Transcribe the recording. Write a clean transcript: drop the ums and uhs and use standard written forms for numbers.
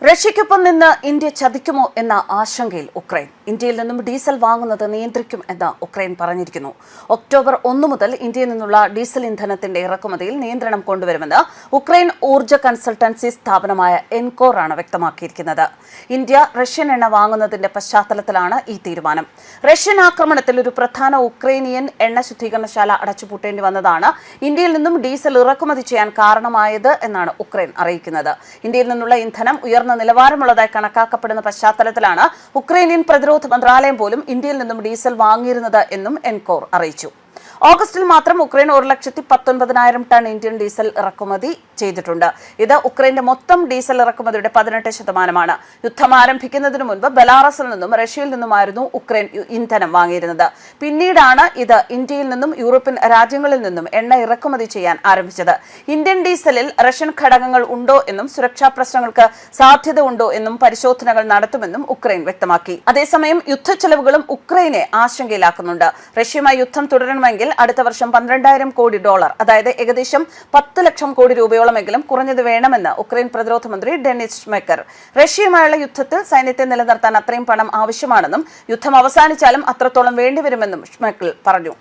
റഷ്യയ്ക്കൊപ്പം നിന്ന് ഇന്ത്യ ചതിക്കുമോ എന്ന ആശങ്കയിൽ ഉക്രൈൻ. ഇന്ത്യയിൽ നിന്നും ഡീസൽ വാങ്ങുന്നത് നിയന്ത്രിക്കും എന്ന് ഉക്രൈൻ പറഞ്ഞിരിക്കുന്നു. ഒക്ടോബർ 1 മുതൽ ഇന്ത്യയിൽ നിന്നുള്ള ഡീസൽ ഇന്ധനത്തിന്റെ ഇറക്കുമതിയിൽ നിയന്ത്രണം കൊണ്ടുവരുമെന്ന് ഉക്രൈൻ ഊർജ്ജ കൺസൾട്ടൻസി സ്ഥാപനമായ എൻകോർ ആണ് വ്യക്തമാക്കിയിരിക്കുന്നത്. ഇന്ത്യ റഷ്യൻ എണ്ണ വാങ്ങുന്നതിന്റെ പശ്ചാത്തലത്തിലാണ് ഈ തീരുമാനം. റഷ്യൻ ആക്രമണത്തിൽ ഒരു പ്രധാന ഉക്രൈനിയൻ എണ്ണ ശുദ്ധീകരണശാല അടച്ചുപൂട്ടേണ്ടി വന്നതാണ് ഇന്ത്യയിൽ നിന്നും ഡീസൽ ഇറക്കുമതി ചെയ്യാൻ കാരണമായത് എന്നാണ് ഉക്രൈൻ അറിയിക്കുന്നത്. ഇന്ത്യയിൽ നിന്നുള്ള ഇന്ധനം ഉയർന്ന നിലവാരമുള്ളതായി കണക്കാക്കപ്പെടുന്ന പശ്ചാത്തലത്തിലാണ് ഉക്രൈനിയൻ പ്രതിരോധ മന്ത്രാലയം പോലും ഇന്ത്യയിൽ നിന്നും ഡീസൽ വാങ്ങിയിരുന്നത് എന്നും എൻകോർ അറിയിച്ചു. ഓഗസ്റ്റിൽ മാത്രം ഉക്രൈൻ 1,19,000 ടൺ ഇന്ത്യൻ ഡീസൽ ഇറക്കുമതി ചെയ്തിട്ടുണ്ട്. ഇത് ഉക്രൈന്റെ മൊത്തം ഡീസൽ ഇറക്കുമതിയുടെ 18%. യുദ്ധം ആരംഭിക്കുന്നതിന് മുൻപ് ബെലാറസിൽ നിന്നും റഷ്യയിൽ നിന്നുമായിരുന്നു ഉക്രൈൻ ഇന്ധനം വാങ്ങിയിരുന്നത്. പിന്നീടാണ് ഇത് ഇന്ത്യയിൽ നിന്നും യൂറോപ്യൻ രാജ്യങ്ങളിൽ നിന്നും എണ്ണ ഇറക്കുമതി ചെയ്യാൻ ആരംഭിച്ചത്. ഇന്ത്യൻ ഡീസലിൽ റഷ്യൻ ഘടകങ്ങൾ ഉണ്ടോ എന്നും സുരക്ഷാ പ്രശ്നങ്ങൾക്ക് സാധ്യത ഉണ്ടോ എന്നും പരിശോധനകൾ നടത്തുമെന്നും ഉക്രൈൻ വ്യക്തമാക്കി. അതേസമയം യുദ്ധച്ചെലവുകളും ഉക്രൈനെ ആശങ്കയിലാക്കുന്നുണ്ട്. റഷ്യയുമായി യുദ്ധം തുടരണമെങ്കിൽ അടുത്ത വർഷം $12,000 കോടി, അതായത് ഏകദേശം 10 ലക്ഷം കോടി രൂപയോളമെങ്കിലും കുറഞ്ഞത് വേണമെന്ന് ഉക്രൈൻ പ്രതിരോധ മന്ത്രി ഡെനിസ് ഷ്മെക്കർ. റഷ്യയുമായുള്ള യുദ്ധത്തിൽ സൈന്യത്തെ നിലനിർത്താൻ അത്രയും പണം ആവശ്യമാണെന്നും യുദ്ധം അവസാനിച്ചാലും അത്രത്തോളം വേണ്ടിവരുമെന്നും ഷ്മെക്കർ പറഞ്ഞു.